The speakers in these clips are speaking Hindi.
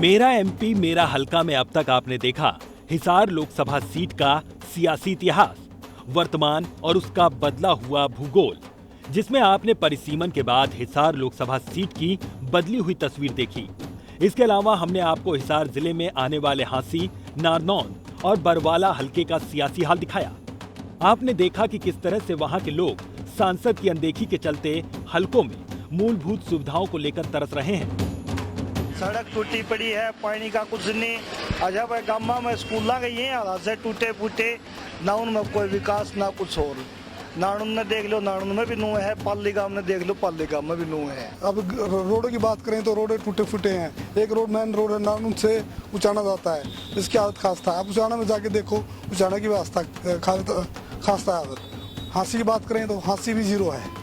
मेरा एमपी मेरा हलका में अब तक आपने देखा हिसार लोकसभा सीट का सियासी इतिहास, वर्तमान और उसका बदला हुआ भूगोल, जिसमें आपने परिसीमन के बाद हिसार लोकसभा सीट की बदली हुई तस्वीर देखी। इसके अलावा हमने आपको हिसार जिले में आने वाले हांसी, नारनौल और बरवाला हलके का सियासी हाल दिखाया। आपने देखा कि किस तरह से वहां के लोग सांसद की अनदेखी के चलते हलकों में मूलभूत सुविधाओं को लेकर तरस रहे हैं। सड़क टूटी पड़ी है, पानी का कुछ नहीं। अजब है, गामा में स्कूल के ये हालात से टूटे फूटे, ना उनमें कोई विकास ना कुछ और। नानुन में देख लो, नानुन में भी नू है, पाली गांव में देख लो, पाली गांव में भी नू है। अब रोडों की बात करें तो रोडें टूटे फूटे हैं। एक रोड मेन रोड है, नानुन से उचाना जाता है, इसकी हालत खास था। आप उचाना में जाके देखो, उचाना की व्यवस्था खास था हालत। हांसी की बात करें तो हांसी भी जीरो है।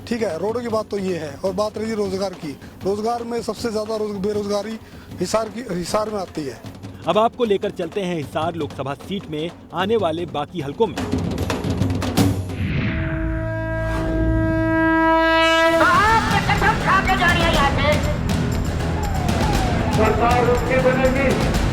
ठीक है, रोडों की बात तो ये है। और बात रही रोजगार की, रोजगार में सबसे ज्यादा बेरोजगारी हिसार में आती है। अब आपको लेकर चलते हैं हिसार लोकसभा सीट में आने वाले बाकी हलकों में। सरकार उसकी बनेगी।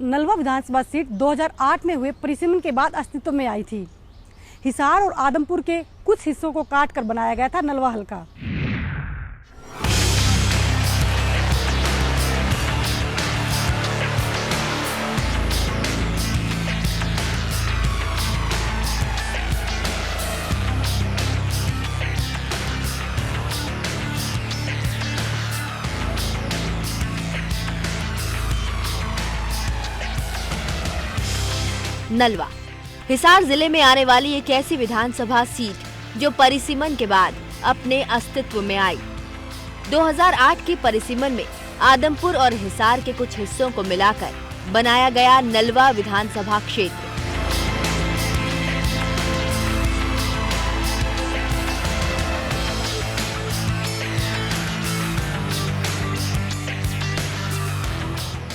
नलवा विधानसभा सीट 2008 में हुए परिसीमन के बाद अस्तित्व में आई थी। हिसार और आदमपुर के कुछ हिस्सों को काट कर बनाया गया था नलवा हलका। नलवा हिसार जिले में आने वाली एक ऐसी विधानसभा सीट जो परिसीमन के बाद अपने अस्तित्व में आई। 2008 की परिसीमन में आदमपुर और हिसार के कुछ हिस्सों को मिलाकर बनाया गया नलवा विधानसभा क्षेत्र।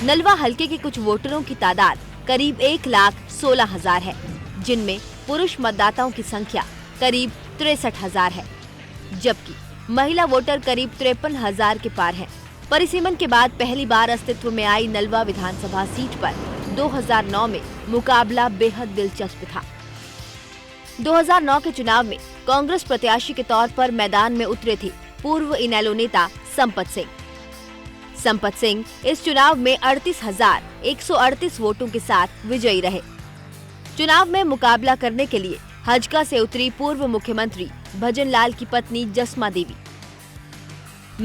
नलवा हलके के कुछ वोटरों की तादाद करीब 1,16,000 है, जिनमें पुरुष मतदाताओं की संख्या करीब 63,000 है, जबकि महिला वोटर करीब 53,000 के पार हैं। परिसीमन के बाद पहली बार अस्तित्व में आई नलवा विधानसभा सीट पर 2009 में मुकाबला बेहद दिलचस्प था। 2009 के चुनाव में कांग्रेस प्रत्याशी के तौर पर मैदान में उतरे थे पूर्व इनेलो नेता संपत सिंह। संपत सिंह इस चुनाव में 38,138 वोटों के साथ विजयी रहे। चुनाव में मुकाबला करने के लिए हजका से उतरी पूर्व मुख्यमंत्री भजनलाल की पत्नी जसमा देवी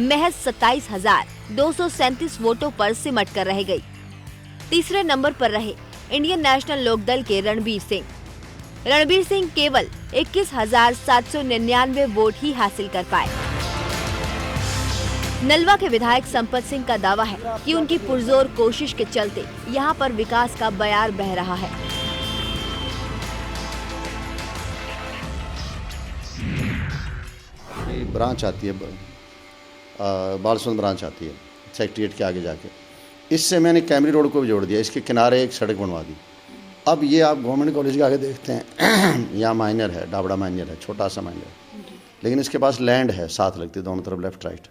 महज 27,237 वोटों पर सिमट कर रह गई। तीसरे नंबर पर रहे इंडियन नेशनल लोकदल के रणबीर सिंह। रणबीर सिंह केवल 21,799 वोट ही हासिल कर पाए। नलवा के विधायक संपत सिंह का दावा है कि उनकी पुरजोर कोशिश के चलते यहां पर विकास का बयार बह रहा है। ब्रांच आती है, बालसुंद ब्रांच आती है सेक्रेटरिएट के आगे जाके। इससे मैंने कैमरी रोड को भी जोड़ दिया, इसके किनारे एक सड़क बनवा दी। अब ये आप गवर्नमेंट कॉलेज के आगे देखते हैं यहाँ माइनर है, डाबड़ा माइनर है, छोटा सा माइनर, लेकिन इसके पास लैंड है साथ लगती है दोनों तरफ लेफ्ट राइट।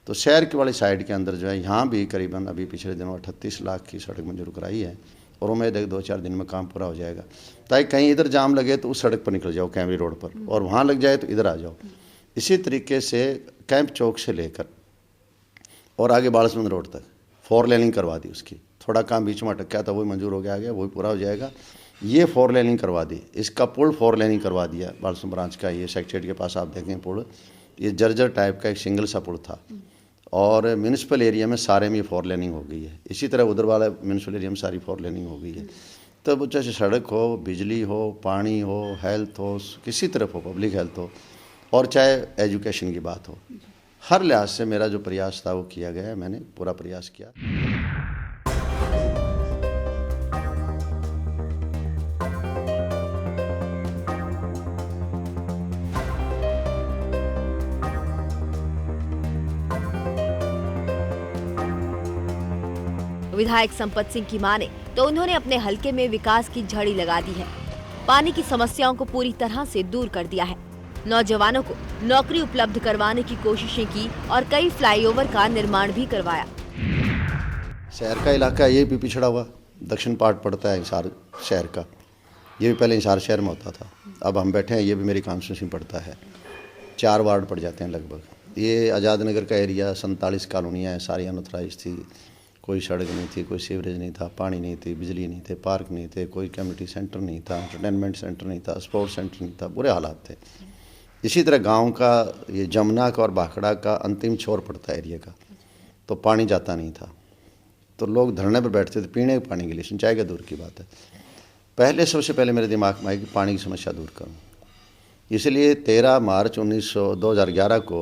तो शहर की वाली साइड के अंदर जो है यहाँ भी करीबन अभी पिछले दिनों 38 लाख की सड़क मंजूर कराई है और उम्मीद है 2-4 दिन में काम पूरा हो जाएगा, ताकि कहीं इधर जाम लगे तो उस सड़क पर निकल जाओ कैमरी रोड पर, और वहाँ लग जाए तो इधर आ जाओ। इसी तरीके से कैंप चौक से लेकर और आगे बालसमुंद रोड तक 4 लेनिंग करवा दी। उसकी थोड़ा काम बीच में अटक गया था, वही मंजूर हो गया, वही पूरा हो जाएगा। ये 4 लेनिंग करवा दी। इसका पुल 4 लेनिंग करवा दिया बालसमुंद ब्रांच का। ये सेक्रेटरिएट के पास आप देखें पुल, ये जर्जर टाइप का एक सिंगल सा पुल था, और म्यूनिसिपल एरिया में सारे में 4 लेनिंग हो गई है। इसी तरह उधर वाला म्यूनिसिपल एरिया में सारी 4 लेनिंग हो गई है। तब चाहे सड़क हो, बिजली हो, पानी हो, हेल्थ हो, किसी तरफ हो, पब्लिक हेल्थ हो, और चाहे एजुकेशन की बात हो, हर लिहाज से मेरा जो प्रयास था वो किया गया है। मैंने पूरा प्रयास किया। विधायक संपत सिंह की माने तो उन्होंने अपने हलके में विकास की झड़ी लगा दी है। पानी की समस्याओं को पूरी तरह से दूर कर दिया है। नौजवानों को नौकरी उपलब्ध करवाने की कोशिशें की और कई फ्लाईओवर का निर्माण भी करवाया। शहर का इलाका ये भी पिछड़ा हुआ, दक्षिण पार्ट पड़ता है हिसार शहर का। ये भी पहले हिसार शहर में होता था, अब हम बैठे हैं ये भी मेरी कॉन्स्टिट्यूंसी पड़ता है। 4 वार्ड पड़ जाते हैं लगभग। ये आज़ाद नगर का एरिया 47 कॉलोनियाँ हैं, सारी अनऑथराइज थी। कोई सड़क नहीं थी, कोई सीवरेज नहीं था, पानी नहीं थी, बिजली नहीं थे, पार्क नहीं थे, कोई कम्युनिटी सेंटर नहीं था, एंटरटेनमेंट सेंटर नहीं था, स्पोर्ट्स सेंटर नहीं था, बुरे हालात थे। इसी तरह गांव का ये जमुना का और भाखड़ा का अंतिम छोर पड़ता है एरिया का, तो पानी जाता नहीं था। तो लोग धरने पर बैठते थे पीने के पानी के लिए, सिंचाई का दूर की बात है। पहले सबसे पहले मेरे दिमाग में आई कि पानी की समस्या दूर करूँ। इसलिए 13 मार्च 2011 को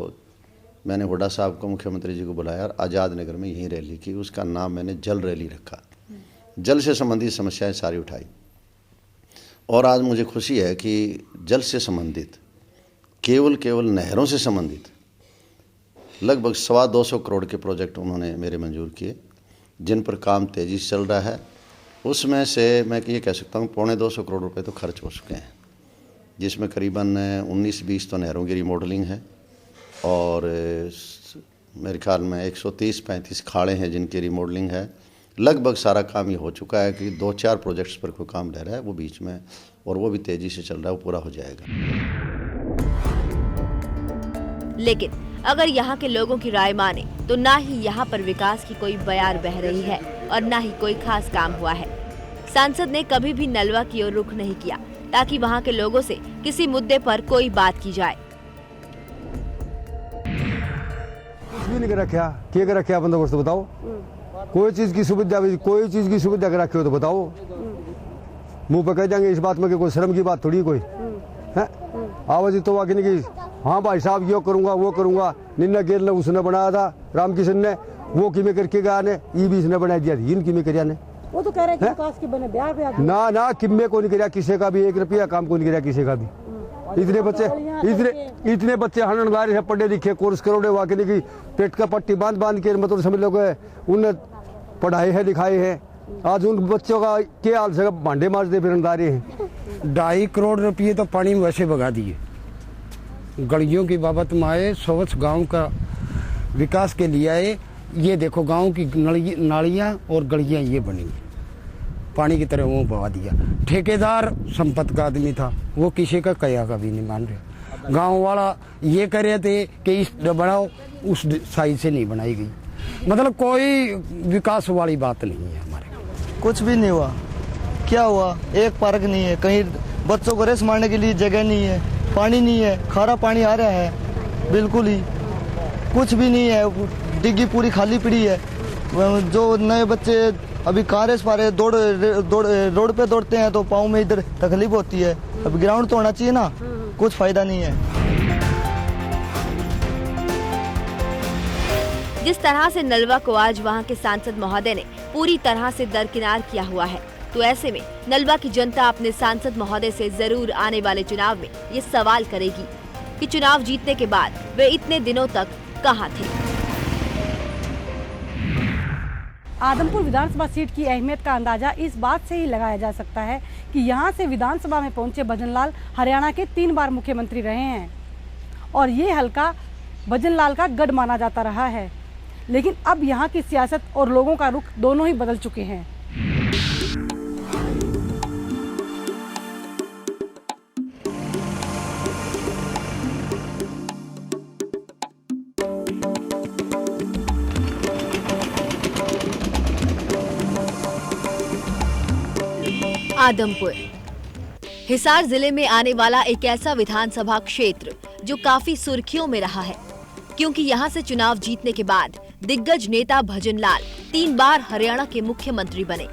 मैंने हुड्डा साहब को, मुख्यमंत्री जी को बुलाया और आज़ाद नगर में यही रैली की। उसका नाम मैंने जल रैली रखा। जल से संबंधित समस्याएं सारी उठाई। और आज मुझे खुशी है कि जल से संबंधित केवल नहरों से संबंधित लगभग 225 करोड़ के प्रोजेक्ट उन्होंने मेरे मंजूर किए, जिन पर काम तेज़ी से चल रहा है। उसमें से मैं ये कह सकता हूँ 225 करोड़ रुपए तो खर्च हो चुके हैं, जिसमें करीबन 19-20 तो नहरों की रिमॉडलिंग है और मेरे ख्याल में 130-35 खाड़े हैं जिनकी रिमॉडलिंग है। लगभग सारा काम ये हो चुका है कि 2-4 प्रोजेक्ट्स पर कोई काम रह रहा है वो बीच में, और वो भी तेज़ी से चल रहा है, वो पूरा हो जाएगा। लेकिन अगर यहाँ के लोगों की राय माने तो ना ही यहाँ पर विकास की कोई बयार बह रही है और ना ही कोई खास काम हुआ है। सांसद ने कभी भी नलवा की ओर रुख नहीं किया ताकि वहाँ के लोगों से किसी मुद्दे पर कोई बात की जाए। कुछ भी नहीं कर रखा बंदोबस्त बताओ। कोई चीज की सुविधा कर रखी हो तो बताओ। मुंह पे कह देंगे इस बात में कि कोई शर्म की बात थोड़ी कोई है। आवाज तो वाकई नहीं की हाँ भाई साहब ये करूंगा वो करूंगा। निन्ना गेल ने उसने बनाया था रामकिशन ने, वो किमें करके गया ने, ई भी इसने बना दिया, इन किमें करिया ने। वो तो कह रहे हैं विकास की बने ब्याह ना किम्मे को नहीं करिया, किसी का भी 1 रुपया काम को नहीं करिया किसी का भी। इतने बच्चे हननदार है, पढ़े लिखे, कोर्स करोड़े वाकई नहीं की पेट का पट्टी बांध के मतलब समझ लो उन्हें पढ़ाए है लिखाए है। आज उन बच्चों का क्या हाल से भांडे मारते फिरनदारे हैं। 2.5 करोड़ रुपये तो पानी में वैसे भगा दिए। गलियों की बाबत में आए, स्वच्छ गांव का विकास के लिए आए। ये देखो गांव की नालियां और गलियां ये बनी, पानी की तरह वो बहा दिया। ठेकेदार संपत्ति का आदमी था, वो किसी का कया का भी नहीं मान रहे। गांव वाला ये कह रहे थे कि इस बनाओ, उस साइड से नहीं बनाई गई। मतलब कोई विकास वाली बात नहीं है हमारे गाँव। कुछ भी नहीं हुआ। क्या हुआ? एक पार्क नहीं है, कहीं बच्चों को रेस मारने के लिए जगह नहीं है, पानी नहीं है, खारा पानी आ रहा है, बिल्कुल ही कुछ भी नहीं है। डिग्गी पूरी खाली पड़ी है। जो नए बच्चे अभी कहाँ रेस पा रहे, रोड पे दौड़ते हैं तो पाँव में इधर तकलीफ होती है। अब ग्राउंड तो होना चाहिए ना, कुछ फायदा नहीं है। जिस तरह से नलवा को आज वहाँ के सांसद महोदय ने पूरी तरह से दरकिनार किया हुआ है, तो ऐसे में नलवा की जनता अपने सांसद महोदय से जरूर आने वाले चुनाव में ये सवाल करेगी कि चुनाव जीतने के बाद वे इतने दिनों तक कहां थे। आदमपुर विधानसभा सीट की अहमियत का अंदाजा इस बात से ही लगाया जा सकता है कि यहां से विधानसभा में पहुंचे भजनलाल हरियाणा के 3 बार मुख्यमंत्री रहे हैं और ये हल्का भजनलाल का गढ़ माना जाता रहा है। लेकिन अब यहां की सियासत और लोगों का रुख दोनों ही बदल चुके हैं। आदमपुर हिसार जिले में आने वाला एक ऐसा विधानसभा क्षेत्र जो काफी सुर्खियों में रहा है, क्योंकि यहां से चुनाव जीतने के बाद दिग्गज नेता भजनलाल 3 बार हरियाणा के मुख्यमंत्री बने।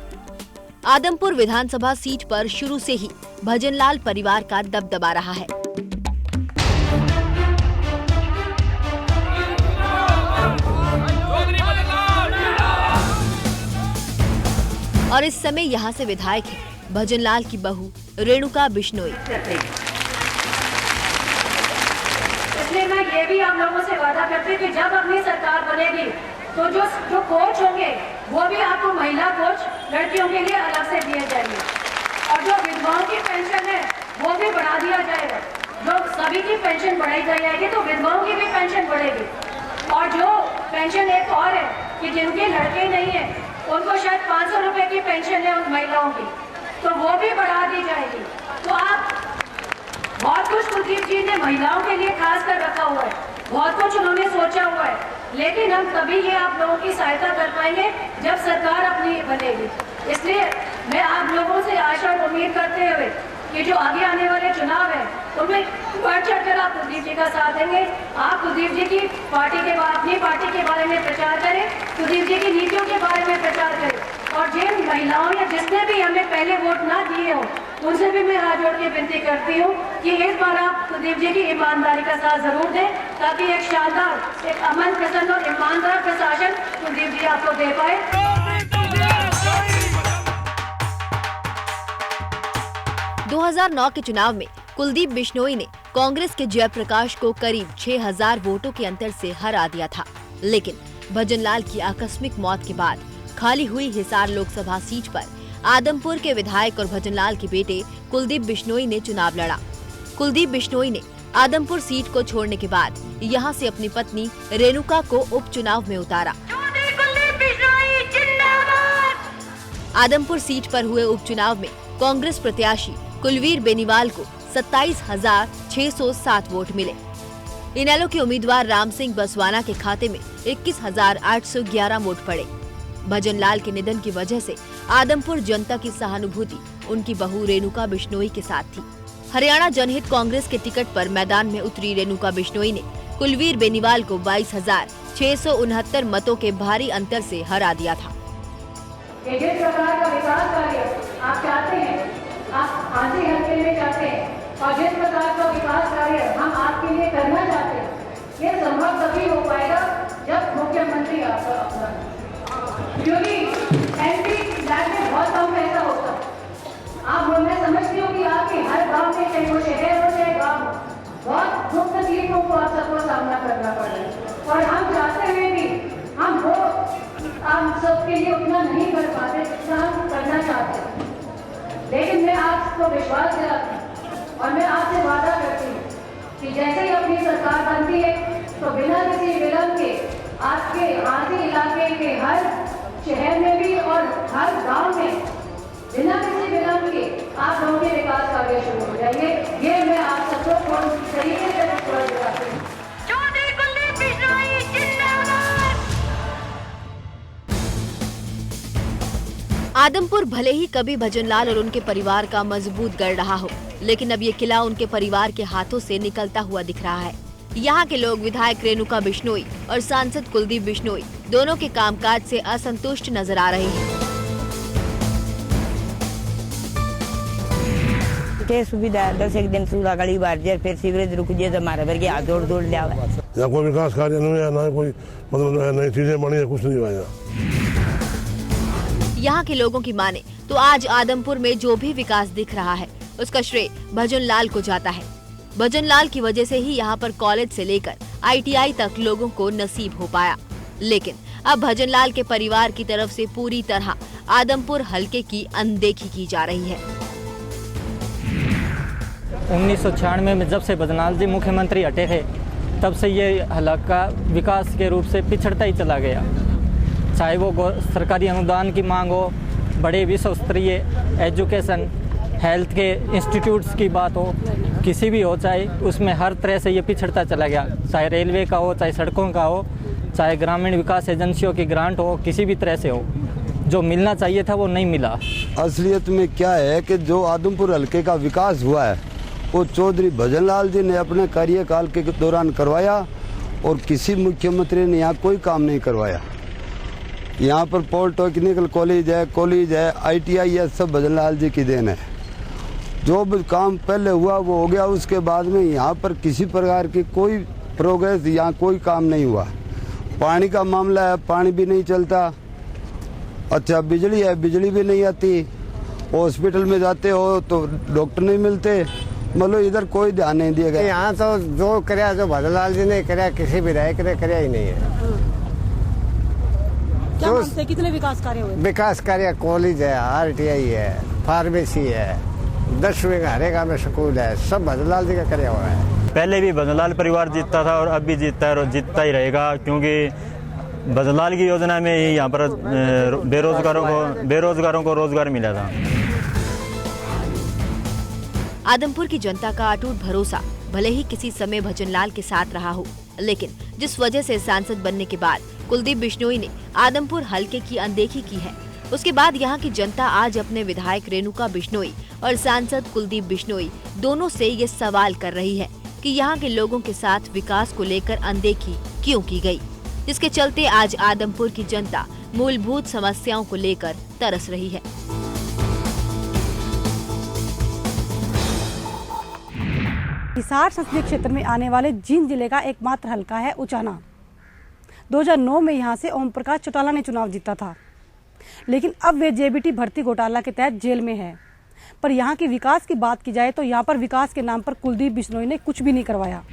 आदमपुर विधानसभा सीट पर शुरू से ही भजनलाल परिवार का दबदबा रहा है। और इस समय यहाँ से विधायक है भजनलाल की बहू रेणुका बिश्नोई। इसलिए मैं ये भी आप लोगों से वादा करती हूँ कि जब अपनी सरकार बनेगी तो जो कोच होंगे वो भी आपको महिला कोच लड़कियों के लिए अलग से दिए जाएंगे। और जो विधवाओं की पेंशन है वो भी बढ़ा दिया जाएगा। जो सभी की पेंशन बढ़ाई जाएगी तो विधवाओं की भी पेंशन बढ़ेगी। और जो पेंशन एक और है कि जिनके लड़के नहीं है उनको शायद 500 रुपए की पेंशन है उन महिलाओं की, तो वो भी बढ़ा दी जाएगी। तो आप बहुत कुछ कुलदीप जी ने महिलाओं के लिए खास कर रखा हुआ है, बहुत कुछ उन्होंने सोचा हुआ है, लेकिन हम तभी ये आप लोगों की सहायता कर पाएंगे जब सरकार अपनी बनेगी। इसलिए मैं आप लोगों से आशा और उम्मीद करते हुए कि जो आगे आने वाले चुनाव है उनमें बढ़ चढ़कर आप कुलदीप जी का साथ देंगे। आप कुलदीप जी की अपनी पार्टी के बारे में प्रचार करें, कुलदीप जी की नीतियों के बारे में प्रचार करें। और जिन महिलाओं या जिसने भी हमें पहले वोट ना दिए हो उनसे भी मैं हाथ जोड़ के विनती करती हूँ कि इस बार आप कुलदीप जी की ईमानदारी का साथ जरूर दें, ताकि एक शानदार, एक अमन प्रसन्न और ईमानदार प्रशासन कुलदीप जी आपको दे पाए। 2009 के चुनाव में कुलदीप बिश्नोई ने कांग्रेस के जयप्रकाश को करीब 6000 वोटों के अंतर से हरा दिया था, लेकिन भजनलाल की आकस्मिक मौत के बाद खाली हुई हिसार लोकसभा सीट पर आदमपुर के विधायक और भजनलाल के बेटे कुलदीप बिश्नोई ने चुनाव लड़ा। कुलदीप बिश्नोई ने आदमपुर सीट को छोड़ने के बाद यहां से अपनी पत्नी रेणुका को उपचुनाव में उतारा। आदमपुर सीट पर हुए उपचुनाव में कांग्रेस प्रत्याशी कुलवीर बेनीवाल को 27,607 वोट मिले। इनेलो के उम्मीदवार राम सिंह बसवाना के खाते में 21,811 वोट पड़े। भजनलाल के निधन की वजह से आदमपुर जनता की सहानुभूति उनकी बहू रेणुका बिश्नोई के साथ थी। हरियाणा जनहित कांग्रेस के टिकट पर मैदान में उतरी रेणुका बिश्नोई ने कुलवीर बेनीवाल को 22,669 मतों के भारी अंतर से हरा दिया था। जिस प्रकार का विकास कार्य आप चाहते हैं, आप हासिल हल्के में चाहते हैं, और जिस प्रकार का विकास कार्य हम आपके लिए करना चाहते हैं, ये संभव तभी हो पाएगा जब मुख्यमंत्री आपका अपना, क्योंकि एमपी लैब में बहुत कम पैसा होता है। आप मैं समझती हूँ कि आपके हर गांव में, चाहे वो शहर हो चाहे गाँव हो, बहुत दुख तकलीफों को आप सबको सामना करना पड़ रहा है, और हम चाहते हुए भी हम वो आप सबके लिए उतना नहीं कर पाते जितना हम करना चाहते हैं। लेकिन मैं आपको विश्वास दिलाती हूँ और मैं आपसे वादा करती हूँ कि जैसे ही अपनी सरकार बनती है तो बिना किसी विलंब के आपके आदि इलाके के हर शहर में भी और हर गांव में बिना किसी विलंब के आप लोगों के विकास कार्य शुरू हो जाएंगे। ये मैं आप सबको पूर्ण तरीके से विश्वास दिलाती हूँ। आदमपुर भले ही कभी भजनलाल और उनके परिवार का मजबूत गढ़ रहा हो, लेकिन अब ये किला उनके परिवार के हाथों से निकलता हुआ दिख रहा है। यहाँ के लोग विधायक रेणुका बिश्नोई और सांसद कुलदीप बिश्नोई दोनों के कामकाज से असंतुष्ट नजर आ रहे हैं। सुविधा 10 एक दिन सूखा गली बार जाए, फिर सीवरेज रुक जाए तो हमारे भर के हाथ जोड़ लिया। यहाँ कोई विकास कार्य नहीं है, ना कोई मतलब नई चीजें बनी है, कुछ नहीं हुआ यहाँ। यहाँ के लोगों की माने तो आज आदमपुर में जो भी विकास दिख रहा है उसका श्रेय भजनलाल को जाता है। भजनलाल की वजह से ही यहाँ पर कॉलेज से लेकर ITI तक लोगों को नसीब हो पाया। लेकिन अब भजनलाल के परिवार की तरफ से पूरी तरह आदमपुर हलके की अनदेखी की जा रही है। 1996 में जब से भजनलाल जी मुख्यमंत्री हटे थे तब से ये हलका विकास के रूप से पिछड़ता ही चला गया। चाहे वो सरकारी अनुदान की मांग हो, बड़े विश्व स्तरीय एजुकेशन हेल्थ के इंस्टीट्यूट्स की बात हो, किसी भी हो, चाहे उसमें हर तरह से ये पिछड़ता चला गया। चाहे रेलवे का हो, चाहे सड़कों का हो, चाहे ग्रामीण विकास एजेंसियों की ग्रांट हो, किसी भी तरह से हो, जो मिलना चाहिए था वो नहीं मिला। असलियत में क्या है कि जो आदमपुर हलके का विकास हुआ है वो चौधरी भजनलाल जी ने अपने कार्यकाल के दौरान करवाया और किसी मुख्यमंत्री ने यहाँ कोई काम नहीं करवाया। यहाँ पर पॉलिटेक्निकल कॉलेज है, ITI है, सब भजनलाल जी की देन है। जो भी काम पहले हुआ वो हो गया, उसके बाद में यहाँ पर किसी प्रकार की कोई प्रोग्रेस, यहाँ कोई काम नहीं हुआ। पानी का मामला है, पानी भी नहीं चलता। अच्छा बिजली है, बिजली भी नहीं आती। हॉस्पिटल में जाते हो तो डॉक्टर नहीं मिलते, मतलब इधर कोई ध्यान नहीं दिया गया। यहाँ तो जो कराया, जो भजनलाल जी ने कराया, किसी विधायक ने कराया ही नहीं है। क्या मानते हैं, कितने विकास कार्य हुए? विकास कार्य कॉलेज है, RTI है, फार्मेसी है, 10वीं हरेगा में स्कूल है, सब भजनलाल जी का कार्य हुआ है। पहले भी भजनलाल परिवार जीतता था और अब भी जीतता है और जीतता ही रहेगा, क्योंकि भजनलाल की योजना में ही यहाँ पर बेरोजगारों को रोजगार मिला था। आदमपुर की जनता का अटूट भरोसा भले ही किसी समय भजनलाल के साथ रहा हो, लेकिन जिस वजह से सांसद बनने के बाद कुलदीप बिश्नोई ने आदमपुर हलके की अनदेखी की है, उसके बाद यहाँ की जनता आज अपने विधायक रेणुका बिश्नोई और सांसद कुलदीप बिश्नोई दोनों से ये सवाल कर रही है कि यहाँ के लोगों के साथ विकास को लेकर अनदेखी क्यों की गई, जिसके चलते आज आदमपुर की जनता मूलभूत समस्याओं को लेकर तरस रही है। हिसार संसदीय क्षेत्र में आने वाले जींद जिले का एकमात्र हलका है उचाना। 2009 में यहां से ओम प्रकाश चौटाला ने चुनाव जीता था, लेकिन अब वे JBT भर्ती घोटाला के तहत जेल में है। पर यहां के विकास की बात की जाए तो यहां पर विकास के नाम पर कुलदीप बिश्नोई ने कुछ भी नहीं करवाया।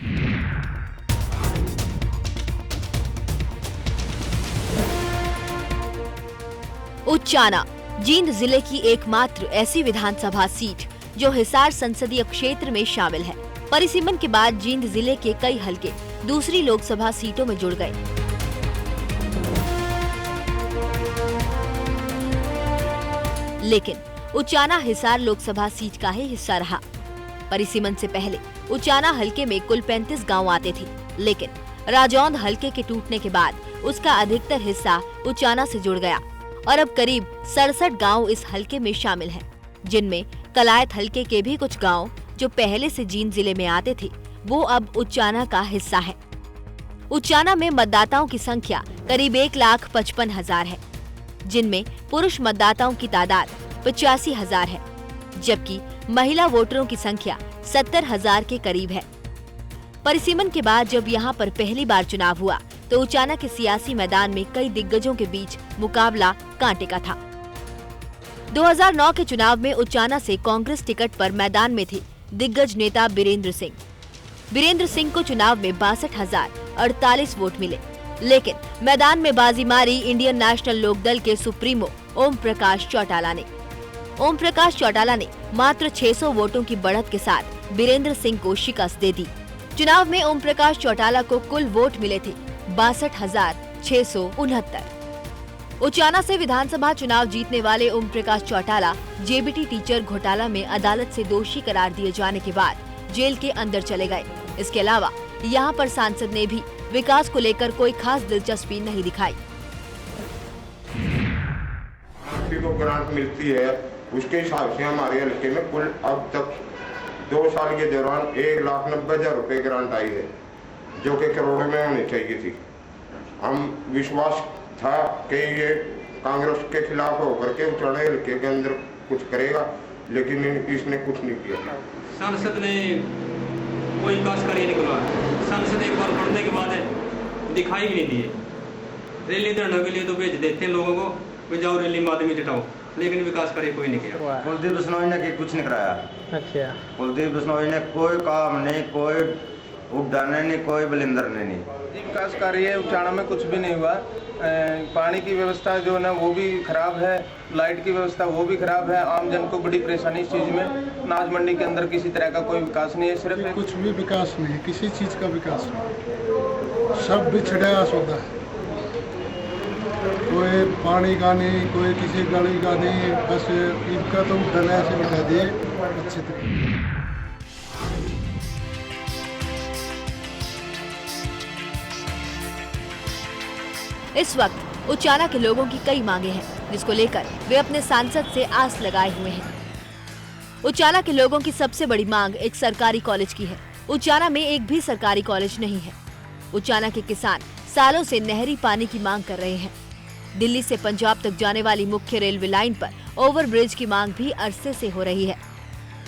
उचाना जींद जिले की एकमात्र ऐसी विधानसभा सीट जो हिसार संसदीय क्षेत्र में शामिल है। परिसीमन के बाद जींद जिले के कई हलके दूसरी लोकसभा सीटों में जुड़ गए। लेकिन उचाना हिसार लोकसभा सीट का ही हिस्सा रहा। परिसीमन से पहले उचाना हलके में कुल 35 गांव आते थे, लेकिन राजौंद हलके के टूटने के बाद उसका अधिकतर हिस्सा उचाना से जुड़ गया और अब करीब 67 गांव इस हलके में शामिल हैं, जिनमें कलायत हलके के भी कुछ गांव जो पहले से जींद जिले में आते थे वो अब उचाना का हिस्सा है। उचाना में मतदाताओं की संख्या करीब 1,55,000 है, जिनमें पुरुष मतदाताओं की तादाद 85,000 है, जबकि महिला वोटरों की संख्या 70,000 के करीब है। परिसीमन के बाद जब यहाँ पर पहली बार चुनाव हुआ तो उचाना के सियासी मैदान में कई दिग्गजों के बीच मुकाबला कांटे का था। 2009 के चुनाव में उचाना से कांग्रेस टिकट पर मैदान में थे दिग्गज नेता बीरेंद्र सिंह। बीरेंद्र सिंह को चुनाव में 62,048 वोट मिले, लेकिन मैदान में बाजी मारी इंडियन नेशनल लोकदल के सुप्रीमो ओम प्रकाश चौटाला ने। ओम प्रकाश चौटाला ने मात्र 600 वोटों की बढ़त के साथ बीरेंद्र सिंह को शिकस्त दे दी। चुनाव में ओम प्रकाश चौटाला को कुल वोट मिले थे 62,669। उचाना से विधानसभा चुनाव जीतने वाले ओम प्रकाश चौटाला JBT टीचर घोटाला में अदालत से दोषी करार दिए जाने के बाद जेल के अंदर चले गए। इसके अलावा यहाँ पर सांसद ने भी विकास को लेकर कोई खास दिलचस्पी नहीं दिखाई। को ग्रांट मिलती है उसके हिसाब से हमारे हल्के में कुल अब तक 2 साल के दौरान 1,90,000 रुपए ग्रांट आई है, जो कि करोड़ों में होनी चाहिए थी। हम विश्वास था कि ये कांग्रेस के खिलाफ होकर के उचाना हल्के के अंदर कुछ करेगा, लेकिन इसने कुछ नहीं किया। सांसद ने कोई विकास कार्य नहीं करवाया। सांसद एक बार बढ़ने के बाद दिखाई ही नहीं दिए। रैली धरने के लिए तो भेज देते हैं लोगों को, जाओ रैली में आदमी जुटाओ, लेकिन विकास कार्य कोई नहीं किया। कुलदीप बिश्नोई ने कुछ नहीं कराया। अच्छा, कुलदीप बिश्नोई ने कोई काम नहीं, कोई उद्यान नहीं, कोई बलिंदर ने नहीं। विकास कार्य उचाना में कुछ भी नहीं हुआ। पानी की व्यवस्था जो है ना वो भी खराब है, लाइट की व्यवस्था वो भी खराब है। आम जन को बड़ी परेशानी इस चीज़ में। अनाज मंडी के अंदर किसी तरह का कोई विकास नहीं है, सिर्फ कुछ भी विकास नहीं, किसी चीज़ का विकास नहीं, सब बिछड़ा सौदा है। कोई पानी का नहीं, कोई किसी गली का नहीं, बस इनका तो डला से बिठा दिए अच्छे तरीके। इस वक्त उचाना के लोगों की कई मांगे हैं, जिसको लेकर वे अपने सांसद से आस लगाए हुए हैं। उचाना के लोगों की सबसे बड़ी मांग एक सरकारी कॉलेज की है। उचाना में एक भी सरकारी कॉलेज नहीं है। उचाना के किसान सालों से नहरी पानी की मांग कर रहे हैं। दिल्ली से पंजाब तक जाने वाली मुख्य रेलवे लाइन पर ओवरब्रिज की मांग भी अरसे से हो रही है।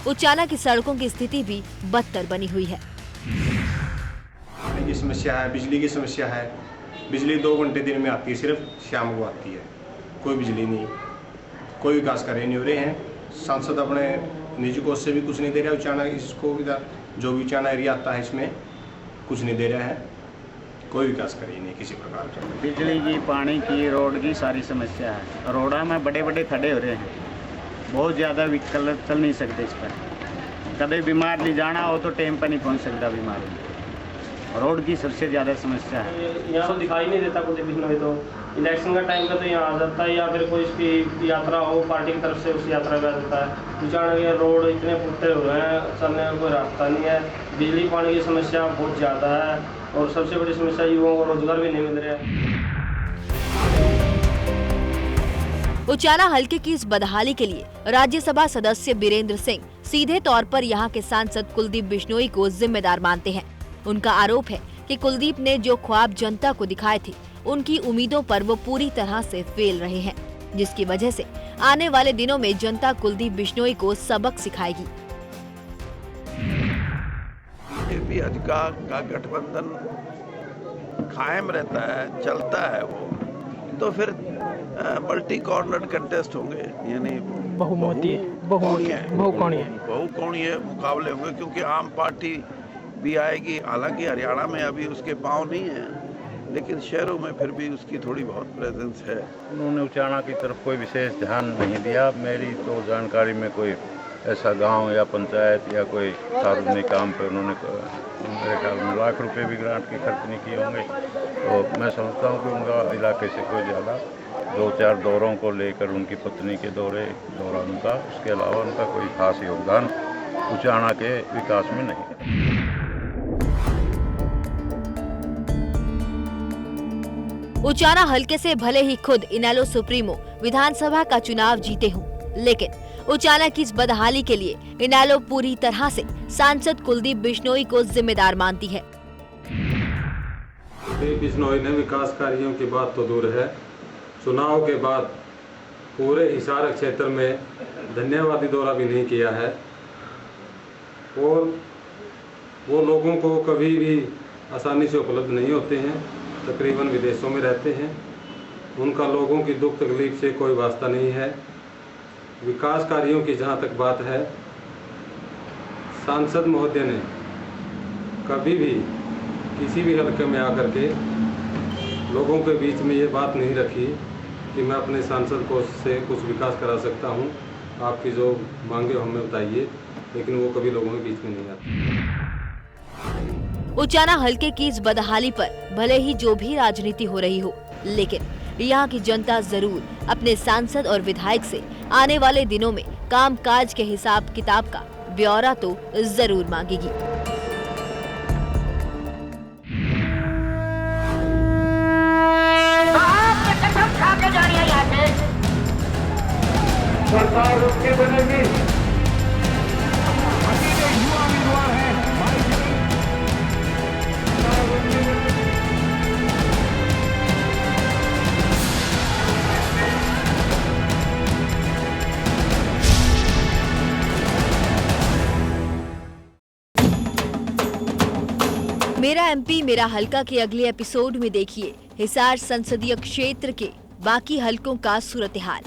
उचाना की सड़कों की स्थिति भी बदतर बनी हुई है। पानी की समस्या है, बिजली की समस्या है। बिजली 2 घंटे दिन में आती है, सिर्फ शाम को आती है। कोई बिजली नहीं, कोई विकास कार्य नहीं हो रहे हैं। सांसद अपने निजी कोष से भी कुछ नहीं दे रहा है। उचाना इसको जो भी उचाना एरिया आता है इसमें कुछ नहीं दे रहा है। कोई विकास करे नहीं किसी प्रकार का। बिजली की, पानी की, रोड की सारी समस्या है। रोडा में बड़े बड़े खड्डे हो रहे हैं, बहुत ज़्यादा व्हीकल चल नहीं सकते इस पर। कभी बीमार ले जाना हो तो टाइम पर नहीं पहुंच सकता बीमारी। रोड की सबसे ज़्यादा समस्या है। यहाँ तो दिखाई नहीं देता कुछ भी, तो इलेक्शन का टाइम का तो यहाँ आ जाता है, या फिर कोई इसकी यात्रा हो पार्टी की तरफ से उस यात्रा में आ जाता है। अचानक ये रोड इतने फुटे हुए हैं, चलने का कोई रास्ता नहीं है। बिजली पानी की समस्या बहुत ज़्यादा है, और सबसे बड़ी समस्या युवाओं को रोजगार भी नहीं मिल रहा है। उचाना हलके की इस बदहाली के लिए राज्यसभा सदस्य बीरेंद्र सिंह सीधे तौर पर यहाँ के सांसद कुलदीप बिश्नोई को जिम्मेदार मानते हैं। उनका आरोप है कि कुलदीप ने जो ख्वाब जनता को दिखाए थे, उनकी उम्मीदों पर वो पूरी तरह से फेल रहे हैं, जिसकी वजह से आने वाले दिनों में जनता कुलदीप बिश्नोई को सबक सिखाएगी। बीजेपी का गठबंधन कायम रहता है, चलता है वो, तो फिर मल्टी कॉर्नर कंटेस्ट होंगे, यानी बहुकोणीय मुकाबले होंगे, क्योंकि आम पार्टी भी आएगी। हालांकि हरियाणा में अभी उसके पांव नहीं है, लेकिन शहरों में फिर भी उसकी थोड़ी बहुत प्रेजेंस है। उन्होंने उचाना की तरफ कोई विशेष ध्यान नहीं दिया। मेरी तो जानकारी में कोई ऐसा गांव या पंचायत या कोई सार्वजनिक काम पे उन्होंने मेरे ख्याल में लाख रुपए भी ग्रांट की खर्च नहीं किए होंगे। तो मैं समझता हूँ कि उनका इलाके से कोई ज़्यादा 2-4 दौरों को लेकर उनकी पत्नी के दौरान उनका, उसके अलावा उनका कोई खास योगदान उचाना के विकास में नहीं। उचाना हलके से भले ही खुद इनेलो सुप्रीमो विधानसभा का चुनाव जीते हों, लेकिन उचाना की इस बदहाली के लिए इनेलो पूरी तरह से सांसद कुलदीप बिश्नोई को जिम्मेदार मानती है। कुलदीप बिश्नोई ने विकास कार्यों की बात तो दूर है, चुनाव के बाद पूरे हिसार क्षेत्र में धन्यवादी दौरा भी नहीं किया है, और वो लोगों को कभी भी आसानी से उपलब्ध नहीं होते हैं, तकरीबन विदेशों में रहते हैं। उनका लोगों की दुख तकलीफ से कोई वास्ता नहीं है। विकास कार्यों की जहाँ तक बात है, सांसद महोदय ने कभी भी किसी भी हलके में आकर के लोगों के बीच में ये बात नहीं रखी कि मैं अपने सांसद को से कुछ विकास करा सकता हूँ, आपकी जो मांगे हमें बताइए, लेकिन वो कभी लोगों के बीच में नहीं आती। उचाना हलके की इस बदहाली पर भले ही जो भी राजनीति हो रही हो, लेकिन यहाँ की जनता जरूर अपने सांसद और विधायक से आने वाले दिनों में कामकाज के हिसाब किताब का ब्यौरा तो जरूर मांगेगी। सरकार उसकी बनेगी। मेरा एमपी मेरा हलका के अगले एपिसोड में देखिए हिसार संसदीय क्षेत्र के बाकी हलकों का सूरत-ए-हाल।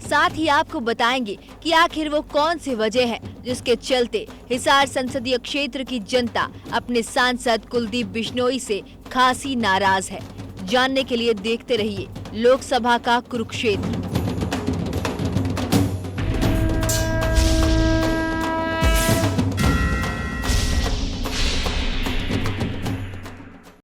साथ ही आपको बताएंगे कि आखिर वो कौन सी वजह है जिसके चलते हिसार संसदीय क्षेत्र की जनता अपने सांसद कुलदीप बिश्नोई से खासी नाराज है। जानने के लिए देखते रहिए लोकसभा का कुरुक्षेत्र।